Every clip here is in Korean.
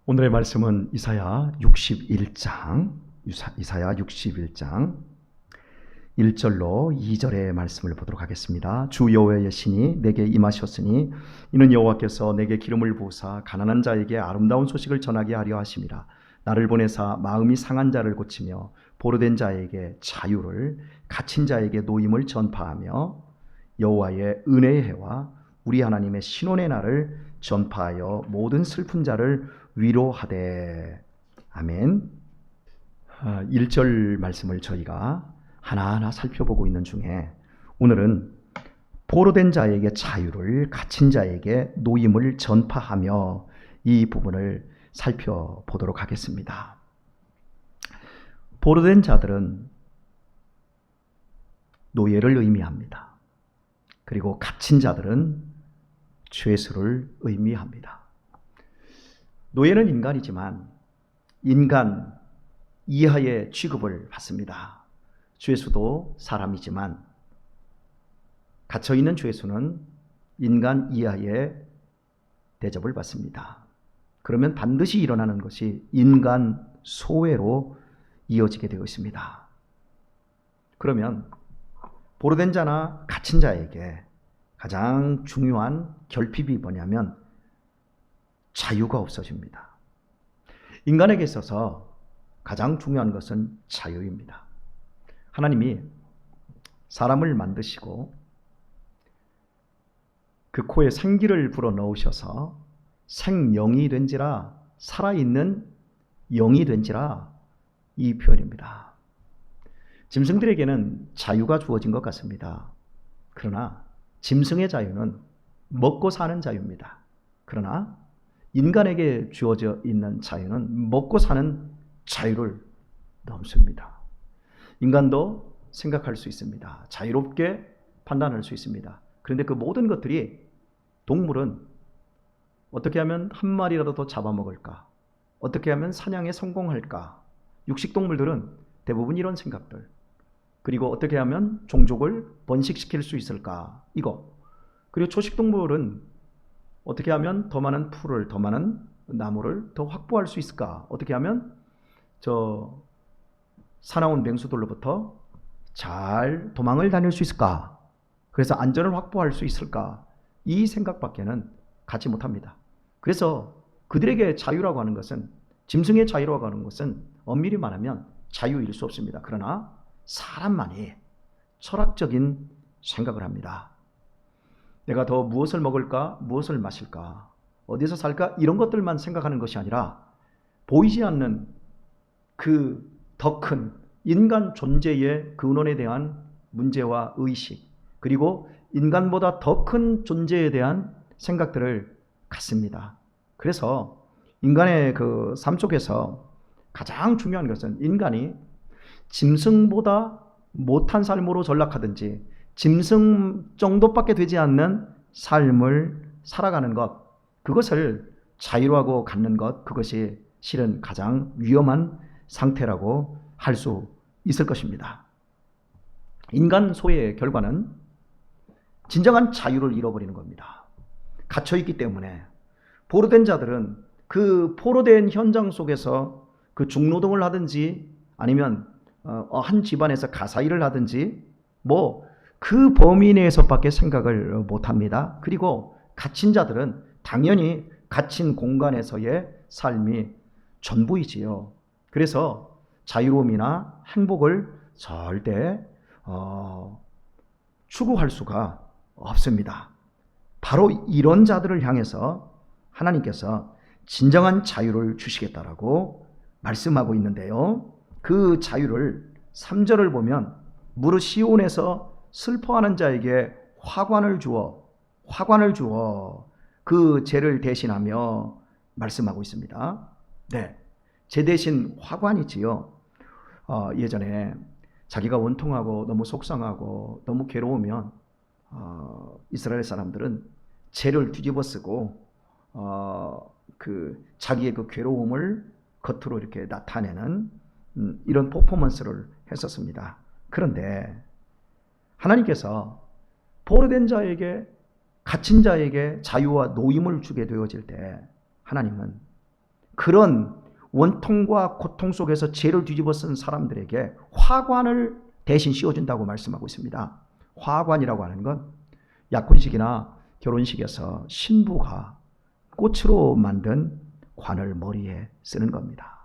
오늘의 말씀은 이사야 61장 1절로 2절의 말씀을 보도록 하겠습니다. 주 여호와의 신이 내게 임하셨으니 이는 여호와께서 내게 기름을 부으사 가난한 자에게 아름다운 소식을 전하게 하려 하심이라. 나를 보내사 마음이 상한 자를 고치며 보로된 자에게 자유를, 갇힌 자에게 노임을 전파하며 여호와의 은혜의 해와 우리 하나님의 신원의 날을 전파하여 모든 슬픈 자를 위로하되. 아멘. 1절 말씀을 저희가 하나하나 살펴보고 있는 중에 오늘은 포로된 자에게 자유를, 갇힌 자에게 노임을 전파하며 이 부분을 살펴보도록 하겠습니다. 포로된 자들은 노예를 의미합니다. 그리고 갇힌 자들은 죄수를 의미합니다. 노예는 인간이지만 인간 이하의 취급을 받습니다. 죄수도 사람이지만 갇혀있는 죄수는 인간 이하의 대접을 받습니다. 그러면 반드시 일어나는 것이 인간 소외로 이어지게 되어 있습니다. 그러면 포로된 자나 갇힌 자에게 가장 중요한 결핍이 뭐냐면 자유가 없어집니다. 인간에게 있어서 가장 중요한 것은 자유입니다. 하나님이 사람을 만드시고 그 코에 생기를 불어넣으셔서 생명이 된지라, 살아있는 영이 된지라, 이 표현입니다. 짐승들에게는 자유가 주어진 것 같습니다. 그러나 짐승의 자유는 먹고 사는 자유입니다. 그러나 인간에게 주어져 있는 자유는 먹고 사는 자유를 넘습니다. 인간도 생각할 수 있습니다. 자유롭게 판단할 수 있습니다. 그런데 그 모든 것들이, 동물은 어떻게 하면 한 마리라도 더 잡아먹을까? 어떻게 하면 사냥에 성공할까? 육식동물들은 대부분 이런 생각들. 그리고 어떻게 하면 종족을 번식시킬 수 있을까? 이거. 그리고 초식동물은 어떻게 하면 더 많은 풀을, 더 많은 나무를 더 확보할 수 있을까? 어떻게 하면 사나운 맹수들로부터 잘 도망을 다닐 수 있을까? 그래서 안전을 확보할 수 있을까? 이 생각밖에는 갖지 못합니다. 그래서 그들에게 자유라고 하는 것은, 짐승의 자유라고 하는 것은 엄밀히 말하면 자유일 수 없습니다. 그러나 사람만이 철학적인 생각을 합니다. 내가 더 무엇을 먹을까? 무엇을 마실까? 어디서 살까? 이런 것들만 생각하는 것이 아니라 보이지 않는 그 더 큰 인간 존재의 근원에 대한 문제와 의식, 그리고 인간보다 더 큰 존재에 대한 생각들을 갖습니다. 그래서 인간의 그 삶 속에서 가장 중요한 것은 인간이 짐승보다 못한 삶으로 전락하든지 짐승 정도밖에 되지 않는 삶을 살아가는 것, 그것을 자유라고 갖는 것, 그것이 실은 가장 위험한 상태라고 할 수 있을 것입니다. 인간 소외의 결과는 진정한 자유를 잃어버리는 겁니다. 갇혀있기 때문에 포로된 자들은 그 포로된 현장 속에서 그 중노동을 하든지 아니면 한 집안에서 가사일을 하든지 그 범위 내에서밖에 생각을 못합니다. 그리고 갇힌 자들은 당연히 갇힌 공간에서의 삶이 전부이지요. 그래서 자유로움이나 행복을 절대 추구할 수가 없습니다. 바로 이런 자들을 향해서 하나님께서 진정한 자유를 주시겠다라고 말씀하고 있는데요. 그 자유를 3절을 보면 무릇 시온에서 슬퍼하는 자에게 화관을 주어 그 죄를 대신하며 말씀하고 있습니다. 네, 죄 대신 화관이지요. 예전에 자기가 원통하고 너무 속상하고 너무 괴로우면 이스라엘 사람들은 죄를 뒤집어 쓰고 자기의 그 괴로움을 겉으로 이렇게 나타내는 이런 퍼포먼스를 했었습니다. 그런데 하나님께서 포로된 자에게, 갇힌 자에게 자유와 노임을 주게 되어질 때 하나님은 그런 원통과 고통 속에서 죄를 뒤집어 쓴 사람들에게 화관을 대신 씌워준다고 말씀하고 있습니다. 화관이라고 하는 건 약혼식이나 결혼식에서 신부가 꽃으로 만든 관을 머리에 쓰는 겁니다.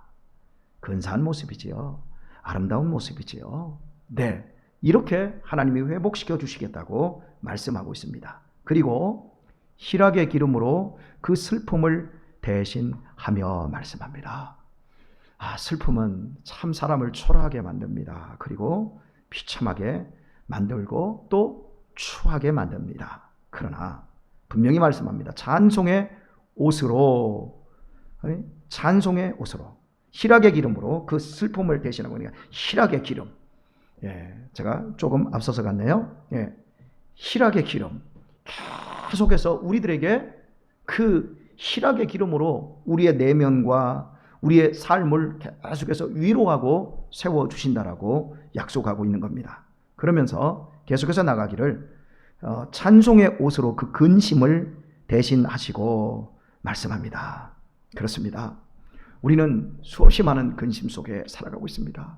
근사한 모습이지요. 아름다운 모습이지요. 네, 이렇게 하나님이 회복시켜 주시겠다고 말씀하고 있습니다. 그리고 희락의 기름으로 그 슬픔을 대신하며 말씀합니다. 슬픔은 참 사람을 초라하게 만듭니다. 그리고 비참하게 만들고 또 추하게 만듭니다. 그러나 분명히 말씀합니다. 찬송의 옷으로, 찬송의 옷으로, 희락의 기름으로 그 슬픔을 대신하고 있는 희락의 기름. 제가 조금 앞서서 갔네요. 희락의 기름. 계속해서 우리들에게 그 희락의 기름으로 우리의 내면과 우리의 삶을 계속해서 위로하고 세워주신다라고 약속하고 있는 겁니다. 그러면서 계속해서 나가기를 찬송의 옷으로 그 근심을 대신하시고 말씀합니다. 그렇습니다. 우리는 수없이 많은 근심 속에 살아가고 있습니다.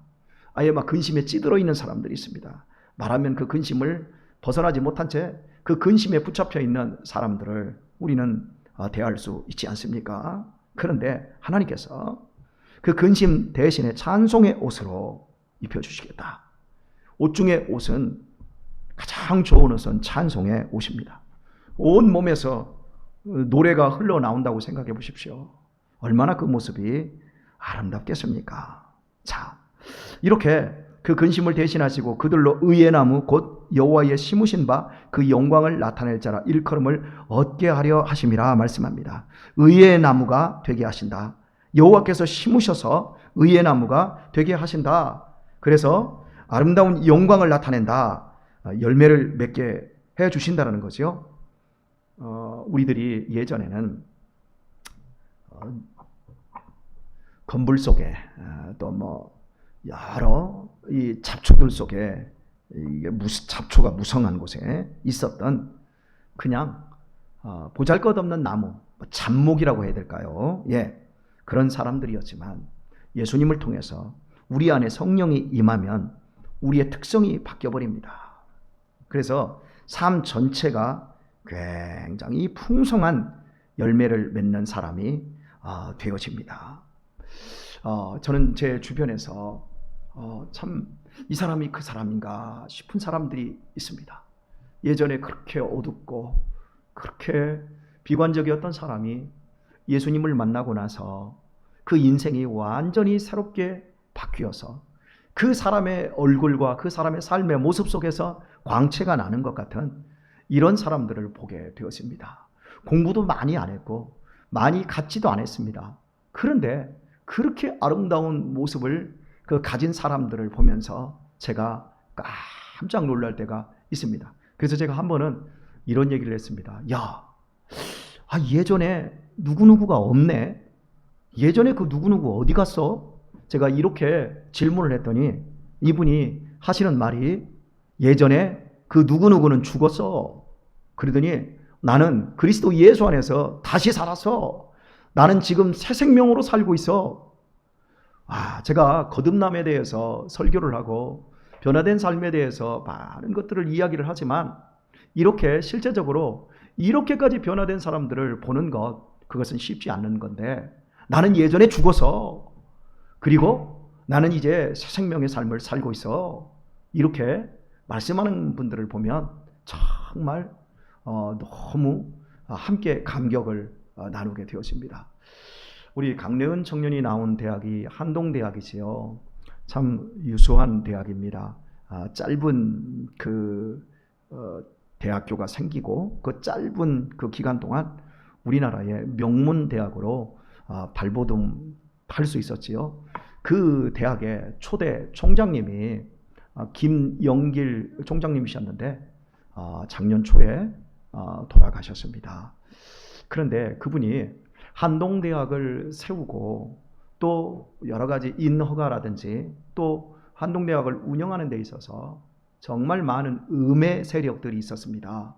아예 막 근심에 찌들어 있는 사람들이 있습니다. 말하면 그 근심을 벗어나지 못한 채 그 근심에 붙잡혀 있는 사람들을 우리는 대할 수 있지 않습니까? 그런데 하나님께서 그 근심 대신에 찬송의 옷으로 입혀주시겠다. 옷 중에 옷은 가장 좋은 옷은 찬송의 옷입니다. 온 몸에서 노래가 흘러나온다고 생각해 보십시오. 얼마나 그 모습이 아름답겠습니까? 자, 이렇게 그 근심을 대신하시고 그들로 의의 나무 곧 여호와의 심으신 바 그 영광을 나타낼 자라 일컬음을 얻게 하려 하심이라 말씀합니다. 의의 나무가 되게 하신다. 여호와께서 심으셔서 의의 나무가 되게 하신다. 그래서 아름다운 영광을 나타낸다. 열매를 맺게 해 주신다는 거죠. 우리들이 예전에는 건물 속에 또 뭐 여러 이 잡초들 속에 이게 잡초가 무성한 곳에 있었던 그냥 보잘것없는 나무, 잡목이라고 해야 될까요? 그런 사람들이었지만 예수님을 통해서 우리 안에 성령이 임하면 우리의 특성이 바뀌어버립니다. 그래서 삶 전체가 굉장히 풍성한 열매를 맺는 사람이 되어집니다. 저는 제 주변에서 참 이 사람이 그 사람인가 싶은 사람들이 있습니다. 예전에 그렇게 어둡고 그렇게 비관적이었던 사람이 예수님을 만나고 나서 그 인생이 완전히 새롭게 바뀌어서 그 사람의 얼굴과 그 사람의 삶의 모습 속에서 광채가 나는 것 같은 이런 사람들을 보게 되었습니다. 공부도 많이 안 했고 많이 갖지도 않았습니다. 그런데 그렇게 아름다운 모습을 가진 사람들을 보면서 제가 깜짝 놀랄 때가 있습니다. 그래서 제가 한 번은 이런 얘기를 했습니다. 예전에 누구누구가 없네? 예전에 그 누구누구 어디 갔어? 제가 이렇게 질문을 했더니 이분이 하시는 말이 예전에 그 누구누구는 죽었어. 그러더니 나는 그리스도 예수 안에서 다시 살았어. 나는 지금 새 생명으로 살고 있어. 제가 거듭남에 대해서 설교를 하고 변화된 삶에 대해서 많은 것들을 이야기를 하지만 이렇게 실제적으로 이렇게까지 변화된 사람들을 보는 그것은 쉽지 않는 건데 나는 예전에 죽어서 그리고 나는 이제 새 생명의 삶을 살고 있어. 이렇게 말씀하는 분들을 보면 정말 너무 함께 감격을 나누게 되었습니다. 우리 강래은 청년이 나온 대학이 한동대학이지요. 참 유수한 대학입니다. 짧은 대학교가 생기고 그 짧은 그 기간 동안 우리나라의 명문 대학으로 발돋움할 수 있었지요. 그 대학의 초대 총장님이 김영길 총장님이셨는데 작년 초에 돌아가셨습니다. 그런데 그분이 한동대학을 세우고 또 여러 가지 인허가라든지 또 한동대학을 운영하는 데 있어서 정말 많은 음해 세력들이 있었습니다.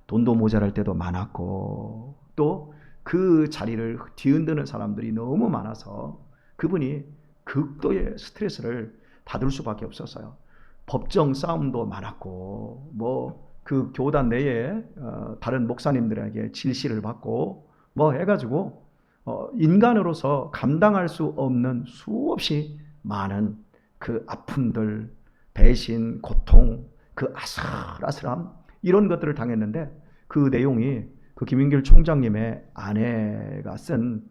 돈도 모자랄 때도 많았고 또 그 자리를 뒤흔드는 사람들이 너무 많아서 그분이 극도의 스트레스를 받을 수밖에 없었어요. 법정 싸움도 많았고 뭐 그 교단 내에 다른 목사님들에게 질시를 받고 뭐 해가지고 인간으로서 감당할 수 없는 수없이 많은 그 아픔들, 배신, 고통, 그 아슬아슬함 이런 것들을 당했는데 그 내용이 그 김영길 총장님의 아내가 쓴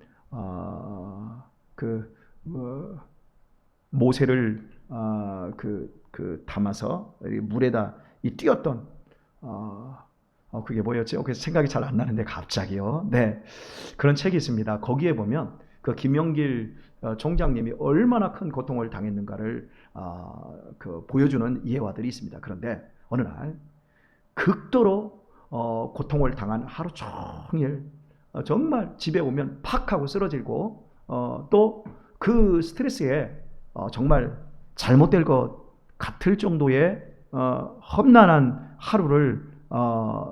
모세를 담아서 물에다 띄었던 그게 뭐였죠? 그래서 생각이 잘 안 나는데 갑자기요. 네, 그런 책이 있습니다. 거기에 보면 그 김영길 총장님이 얼마나 큰 고통을 당했는가를 보여주는 예화들이 있습니다. 그런데 어느 날 극도로 고통을 당한 하루 종일 정말 집에 오면 팍 하고 쓰러지고 또 그 스트레스에 정말 잘못될 것 같을 정도의 험난한 하루를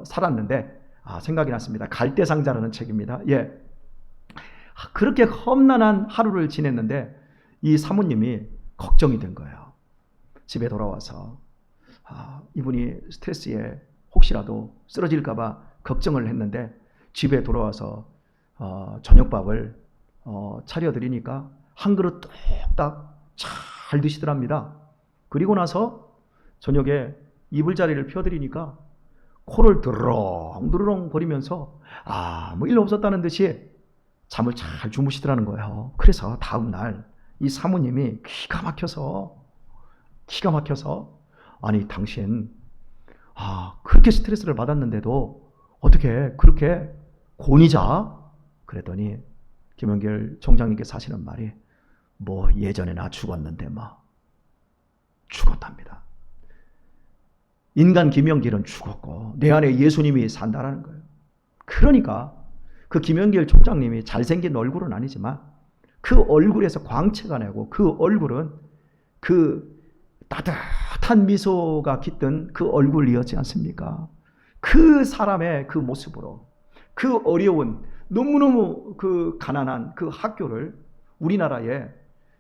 살았는데 생각이 났습니다. 갈대상자라는 책입니다. 예, 그렇게 험난한 하루를 지냈는데 이 사모님이 걱정이 된 거예요. 집에 돌아와서 이분이 스트레스에 혹시라도 쓰러질까 봐 걱정을 했는데 집에 돌아와서 저녁밥을 차려드리니까 한 그릇 뚝딱 잘 드시더랍니다. 그리고 나서 저녁에 이불자리를 펴드리니까 코를 드르렁드르렁 거리면서 아무 일 없었다는 듯이 잠을 잘 주무시더라는 거예요. 그래서 다음 날 이 사모님이 기가 막혀서 아니 당신 그렇게 스트레스를 받았는데도 어떻게 그렇게 곤히 자? 그랬더니 김영길 총장님께서 하시는 말이 뭐 예전에 나 죽었는데 뭐 죽었답니다. 인간 김영길은 죽었고 내 안에 예수님이 산다라는 거예요. 그러니까 그 김영길 총장님이 잘생긴 얼굴은 아니지만 그 얼굴에서 광채가 나고 그 얼굴은 그 따뜻한 미소가 깃든 그 얼굴이었지 않습니까? 그 사람의 그 모습으로 그 어려운 너무너무 그 가난한 그 학교를 우리나라의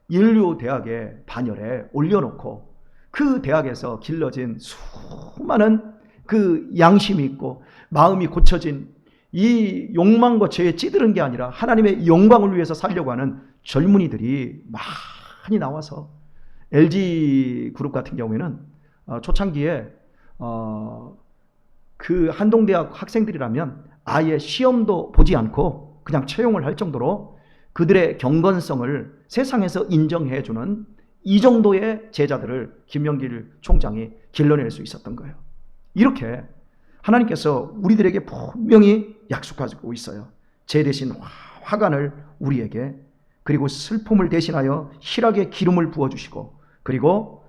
인류대학의 반열에 올려놓고 그 대학에서 길러진 수많은 그 양심이 있고 마음이 고쳐진 이 욕망과 죄에 찌드는 게 아니라 하나님의 영광을 위해서 살려고 하는 젊은이들이 많이 나와서 LG그룹 같은 경우에는 초창기에 그 한동대학 학생들이라면 아예 시험도 보지 않고 그냥 채용을 할 정도로 그들의 경건성을 세상에서 인정해주는 이 정도의 제자들을 김영길 총장이 길러낼 수 있었던 거예요. 이렇게 하나님께서 우리들에게 분명히 약속하고 있어요. 죄 대신 화관을 우리에게, 그리고 슬픔을 대신하여 희락의 기름을 부어주시고, 그리고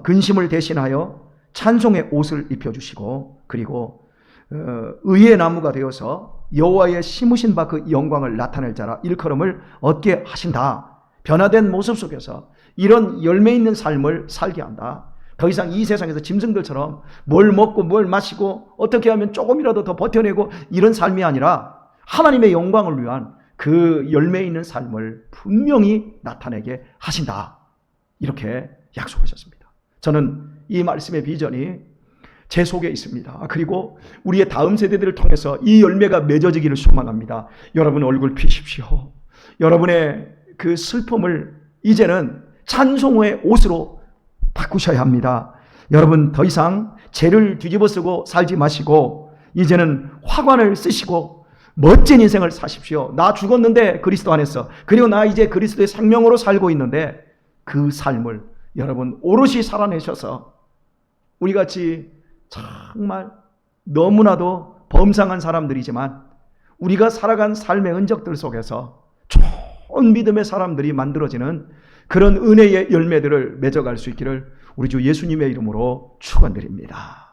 근심을 대신하여 찬송의 옷을 입혀주시고, 그리고 의의 나무가 되어서 여호와의 심으신 바 그 영광을 나타낼 자라 일컬음을 얻게 하신다. 변화된 모습 속에서 이런 열매 있는 삶을 살게 한다. 더 이상 이 세상에서 짐승들처럼 뭘 먹고 뭘 마시고 어떻게 하면 조금이라도 더 버텨내고 이런 삶이 아니라 하나님의 영광을 위한 그 열매 있는 삶을 분명히 나타내게 하신다. 이렇게 약속하셨습니다. 저는 이 말씀의 비전이 제 속에 있습니다. 그리고 우리의 다음 세대들을 통해서 이 열매가 맺어지기를 소망합니다. 여러분 얼굴 피십시오. 여러분의 그 슬픔을 이제는 찬송의 옷으로 바꾸셔야 합니다. 여러분 더 이상 죄를 뒤집어쓰고 살지 마시고 이제는 화관을 쓰시고 멋진 인생을 사십시오. 나 죽었는데 그리스도 안에서, 그리고 나 이제 그리스도의 생명으로 살고 있는데 그 삶을 여러분 오롯이 살아내셔서 우리같이 정말 너무나도 범상한 사람들이지만 우리가 살아간 삶의 흔적들 속에서 좋은 믿음의 사람들이 만들어지는 그런 은혜의 열매들을 맺어갈 수 있기를 우리 주 예수님의 이름으로 축원드립니다.